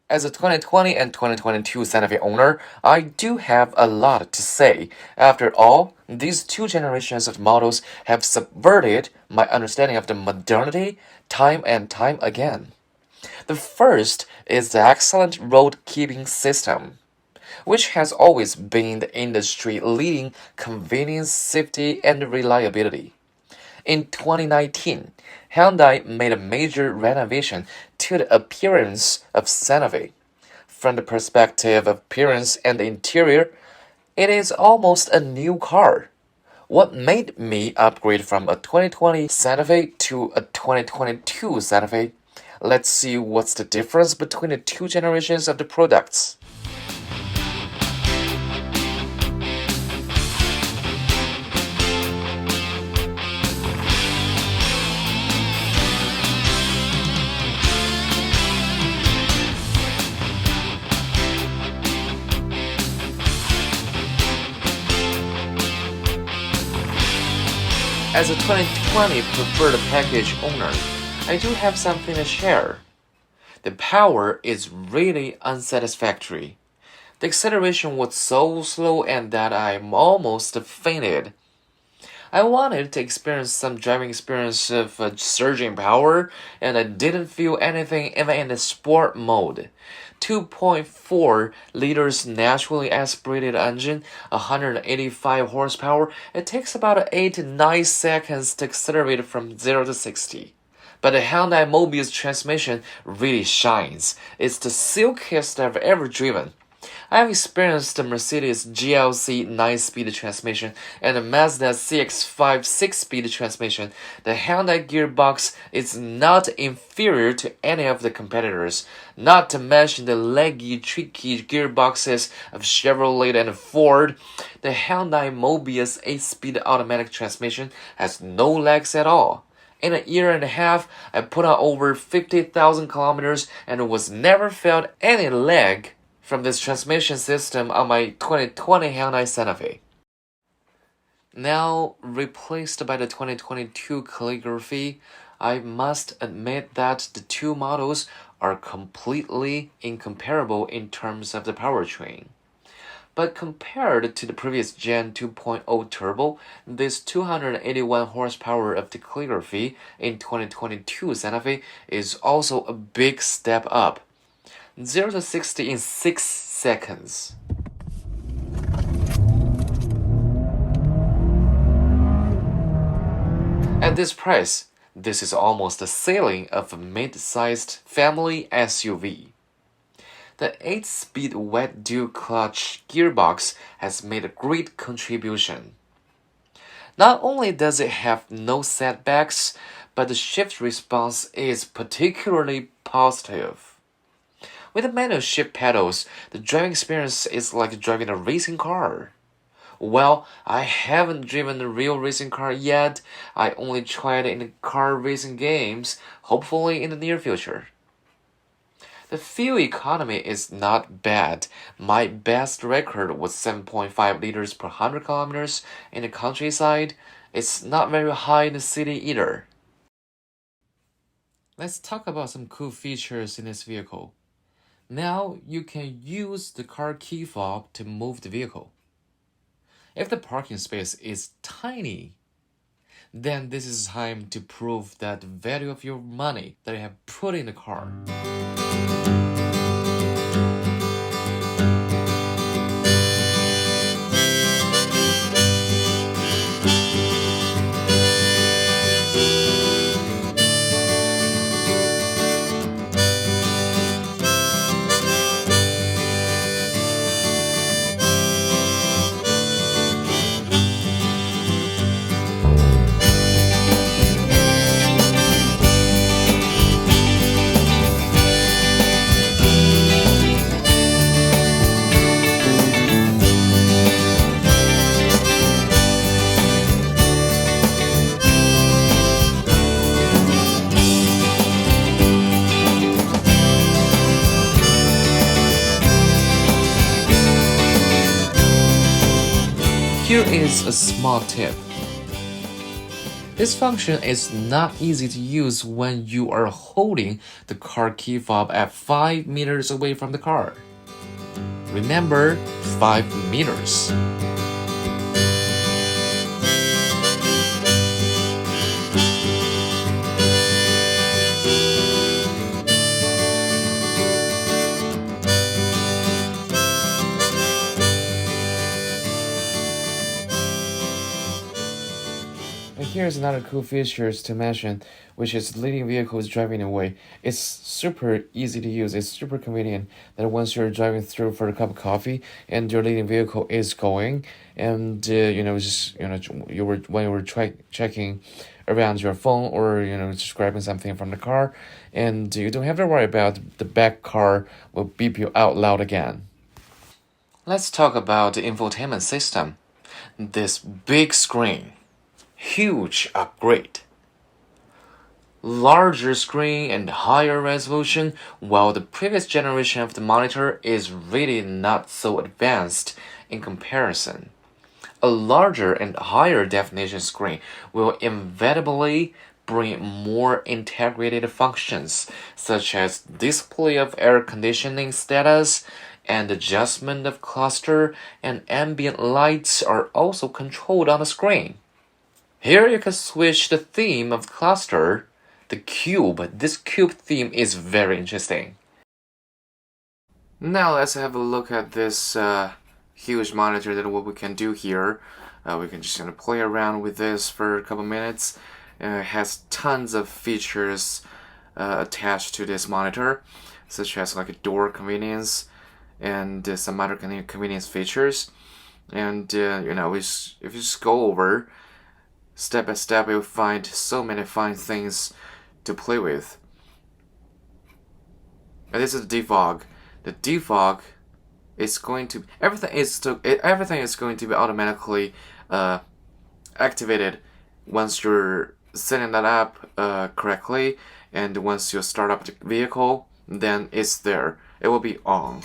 As a 2020 and 2022 Santa Fe owner, I do have a lot to say. After all, these two generations of models have subverted my understanding of the modernity time and time again. The first is the excellent road keeping system, which has always been the industry leading convenience, safety, and reliability. In 2019, Hyundai made a major renovation to the appearance of Santa Fe. From the perspective of appearance and the interior, it is almost a new car. What made me upgrade from a 2020 Santa Fe to a 2022 Santa Fe? Let's see what's the difference between the two generations of the products. As a 2020 preferred package owner, I do have something to share. The power is really unsatisfactory. The acceleration was so slow and that I almost fainted. I wanted to experience some driving experience of surging power, and I didn't feel anything even in the sport mode. 2.4 liters naturally aspirated engine, 185 horsepower. It takes about 8 to 9 seconds to accelerate from 0 to 60. But the Hyundai Mobius transmission really shines. It's the silkiest I've ever driven. I have experienced the Mercedes GLC 9-speed transmission and the Mazda CX-5 6-speed transmission. The Hyundai gearbox is not inferior to any of the competitors, not to mention the leggy, tricky gearboxes of Chevrolet and Ford. The Hyundai Mobius 8-speed automatic transmission has no legs at all. In a year and a half, I put on over 50,000 kilometers and was never felt any lag from this transmission system on my 2020 Hyundai Santa Fe. Now replaced by the 2022 calligraphy, I must admit that the two models are completely incomparable in terms of the powertrain. But compared to the previous Gen 2.0 turbo, this 281 horsepower of the calligraphy in 2022 Santa Fe is also a big step up. 0 to 60 in 6 seconds. At this price, this is almost the ceiling of a mid-sized family SUV. The 8-speed wet dual clutch gearbox has made a great contribution. Not only does it have no setbacks, but the shift response is particularly positive. With the manual shift pedals, the driving experience is like driving a racing car. Well, I haven't driven a real racing car yet. I only tried it in car racing games, hopefully in the near future. The fuel economy is not bad. My best record was 7.5 liters per 100 kilometers in the countryside. It's not very high in the city either. Let's talk about some cool features in this vehicle. Now you can use the car key fob to move the vehicle. If the parking space is tiny, then this is time to prove that the value of your money that you have put in the car. Here is a small tip. This function is not easy to use when you are holding the car key fob at 5 meters away from the car. Remember, 5 meters. And here's another cool feature to mention, which is leading vehicles driving away. It's super easy to use. It's super convenient that once you're driving through for a cup of coffee and your leading vehicle is going, and when you were checking around your phone or just grabbing something from the car, and you don't have to worry about the back car will beep you out loud again. Let's talk about the infotainment system. This big screen. Huge upgrade. Larger screen and higher resolution, while the previous generation of the monitor is really not so advanced in comparison. A larger and higher definition screen will inevitably bring more integrated functions, such as display of air conditioning status, and adjustment of cluster and ambient lights are also controlled on the screen. Here you can switch the theme of the cluster, the cube. This cube theme is very interesting. Now let's have a look at this huge monitor that what we can do here. We can just play around with this for a couple minutes. It has tons of features attached to this monitor, such as like a door convenience and some other convenience features. And if you just go over step by step, you'll find so many fine things to play with. And this is the defog. The defog is going to everything is going to be automatically activated once you're setting that up correctly, and once you start up the vehicle, then it's there. It will be on.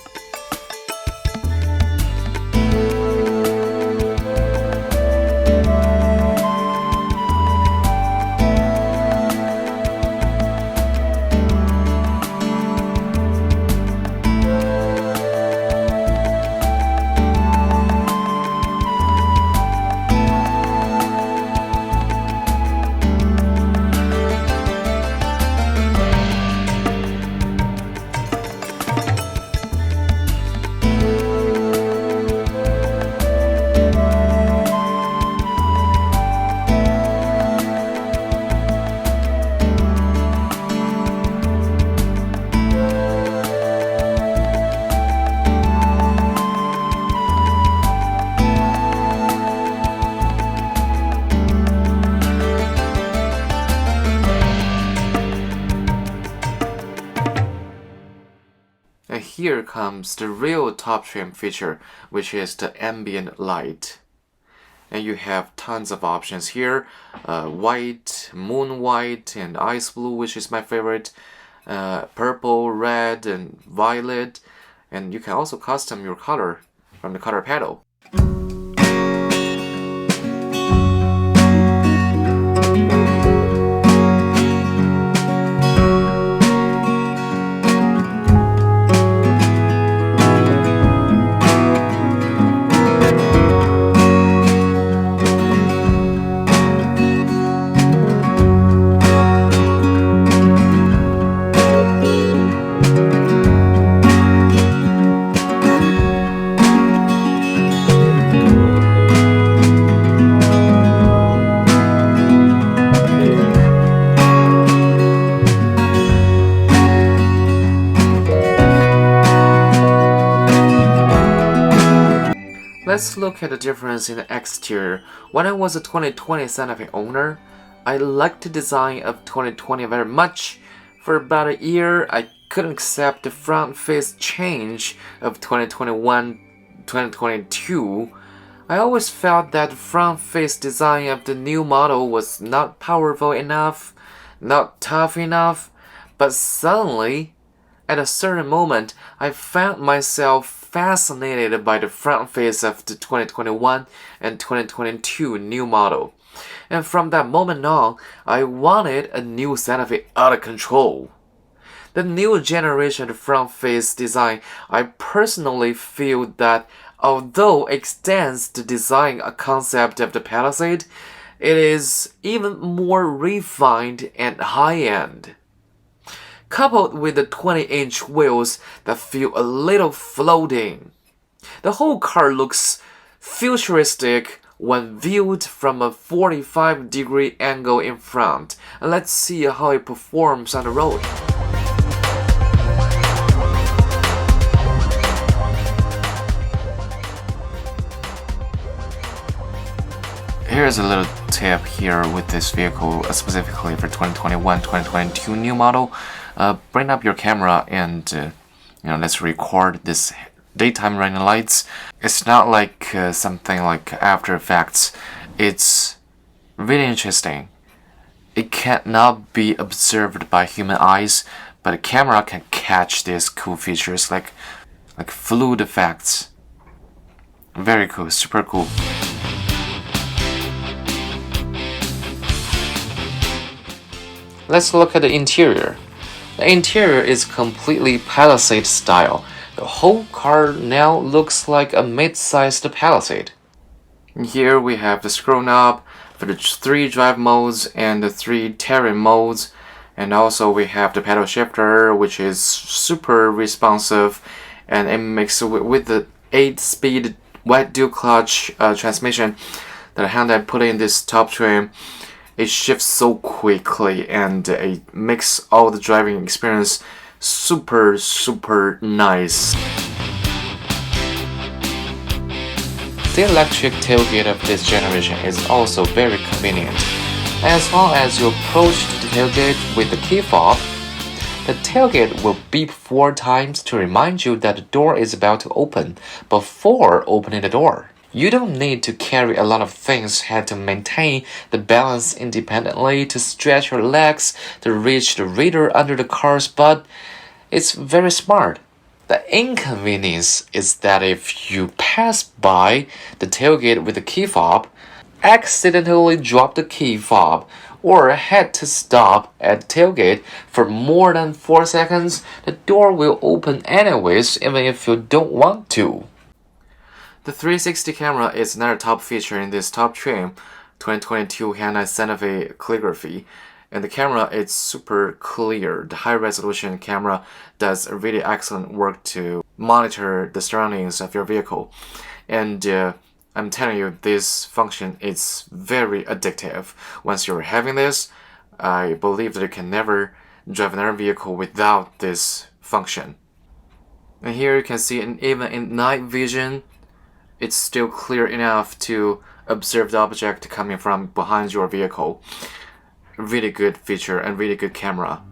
And here comes the real top trim feature, which is the ambient light. And you have tons of options here, white, moon white, and ice blue, which is my favorite, purple, red, and violet. And you can also custom your color from the color panel. Let's look at the difference in the exterior. When I was a 2020 Santa Fe owner, I liked the design of 2020 very much. For about a year, I couldn't accept the front face change of 2021-2022. I always felt that the front face design of the new model was not powerful enough, not tough enough, but suddenly, at a certain moment, I found myself fascinated by the front face of the 2021 and 2022 new model. And from that moment on, I wanted a new Santa Fe out of control. The new generation front face design, I personally feel that although it extends to design a concept of the Palisade, it is even more refined and high-end. Coupled with the 20-inch wheels that feel a little floating. The whole car looks futuristic when viewed from a 45-degree angle in front. And let's see how it performs on the road. Here's a little tip here with this vehicle, specifically for 2021-2022 new model. Bring up your camera and let's record this daytime running lights. It's not like something like After Effects. It's really interesting. It cannot be observed by human eyes, but a camera can catch these cool features like fluid effects. Very cool, super cool. Let's look at the interior. The interior is completely Palisade style. The whole car now looks like a mid-sized Palisade. And here we have the scroll knob for the 3 drive modes and the 3 terrain modes. And also we have the pedal shifter, which is super responsive, and it makes with the 8-speed wet dual clutch transmission that Hyundai put in this top trim. It shifts so quickly and it makes all the driving experience super nice. The electric tailgate of this generation is also very convenient. As long as you approach the tailgate with the key fob, the tailgate will beep 4 times to remind you that the door is about to open before opening the door. You don't need to carry a lot of things, had to maintain the balance independently, to stretch your legs, to reach the reader under the car's butt. It's very smart. The inconvenience is that if you pass by the tailgate with the key fob, accidentally drop the key fob, or had to stop at the tailgate for more than 4 seconds, the door will open anyways, even if you don't want to. The 360 camera is another top feature in this top trim, 2022 Hyundai Santa Fe calligraphy. And the camera is super clear. The high-resolution camera does a really excellent work to monitor the surroundings of your vehicle. And I'm telling you, this function is very addictive. Once you're having this, I believe that you can never drive another vehicle without this function. And here you can see, even in night vision, it's still clear enough to observe the object coming from behind your vehicle. Really good feature and really good camera.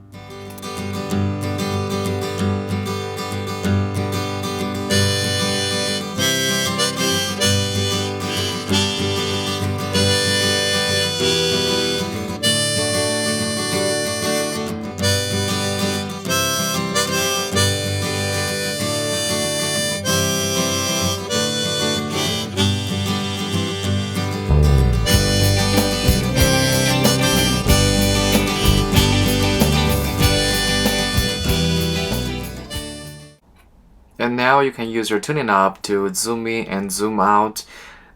And now you can use your tuning knob to zoom in and zoom out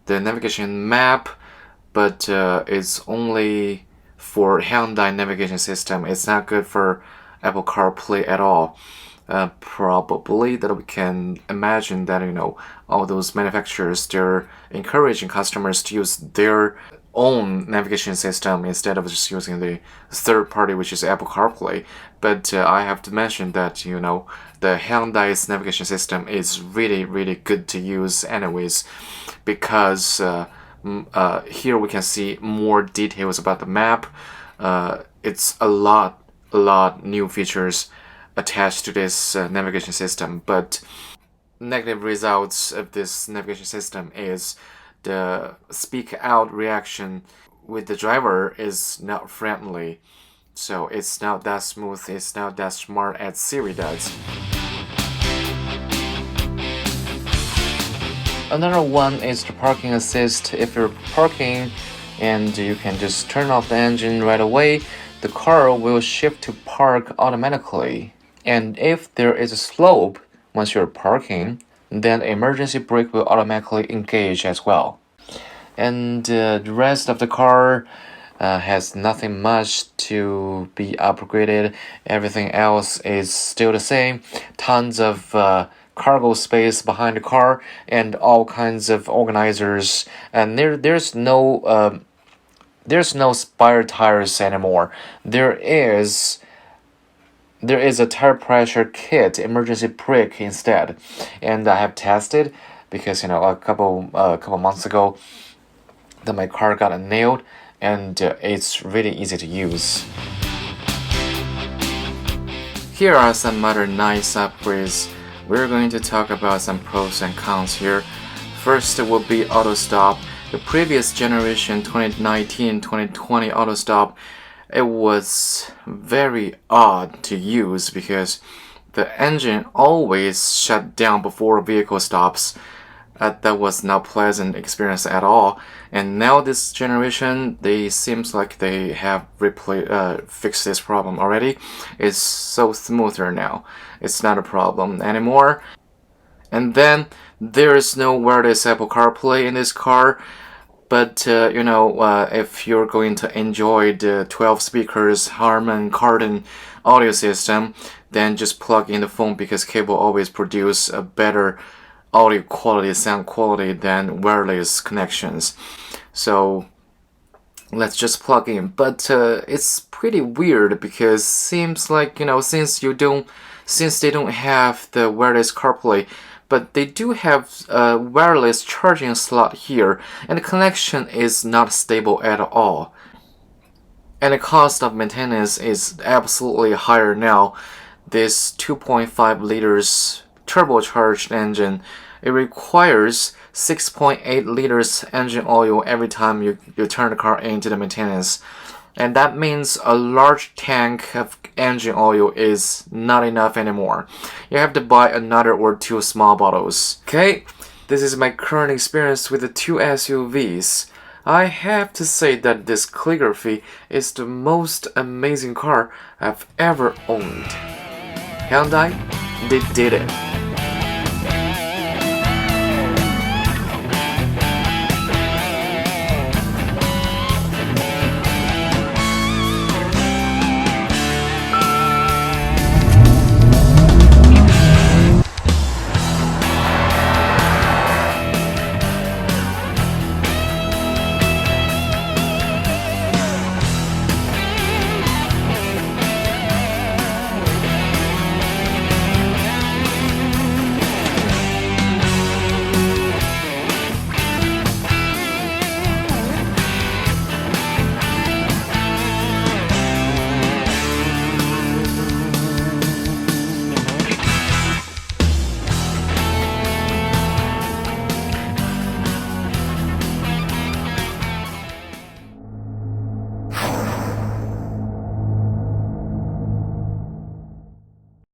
the navigation map, but it's only for Hyundai navigation system. It's not good for Apple CarPlay at all. Probably that we can imagine that all those manufacturers, they're encouraging customers to use their own navigation system instead of just using the third party, which is Apple CarPlay. But I have to mention that the Hyundai's navigation system is really good to use anyways, because here we can see more details about the map. It's a lot new features attached to this navigation system, but negative results of this navigation system is the speak out reaction with the driver is not friendly. So it's not that smooth, it's not that smart as Siri does. Another one is the parking assist. If you're parking and you can just turn off the engine right away. The car will shift to park automatically. And if there is a slope once you're parking, then emergency brake will automatically engage as well. And the rest of the car has nothing much to be upgraded. Everything else is still the same. Tons of cargo space behind the car and all kinds of organizers. And there's no spare tires anymore. There is a tire pressure kit, emergency brake instead, and I have tested because a couple months ago that my car got nailed, and it's really easy to use. Here are some other nice upgrades. We're going to talk about some pros and cons here. First will be auto stop. The previous generation 2019-2020 auto stop, it was very odd to use because the engine always shut down before a vehicle stops. That was not pleasant experience at all. And now this generation, they seems like they have fixed this problem already. It's so smoother now. It's not a problem anymore. And then there is no wireless Apple CarPlay in this car. But if you're going to enjoy the 12 speakers Harman Kardon audio system, then just plug in the phone because cable always produce a better audio quality, sound quality than wireless connections. So let's just plug in. But it's pretty weird because seems like since they don't have the wireless CarPlay, but they do have a wireless charging slot here, and the connection is not stable at all. And the cost of maintenance is absolutely higher now. This 2.5 liters turbocharged engine, it requires 6.8 liters engine oil every time you turn the car into the maintenance. And that means a large tank of engine oil is not enough anymore. You have to buy another or two small bottles. Okay, this is my current experience with the two SUVs. I have to say that this calligraphy is the most amazing car I've ever owned. Hyundai, they did it.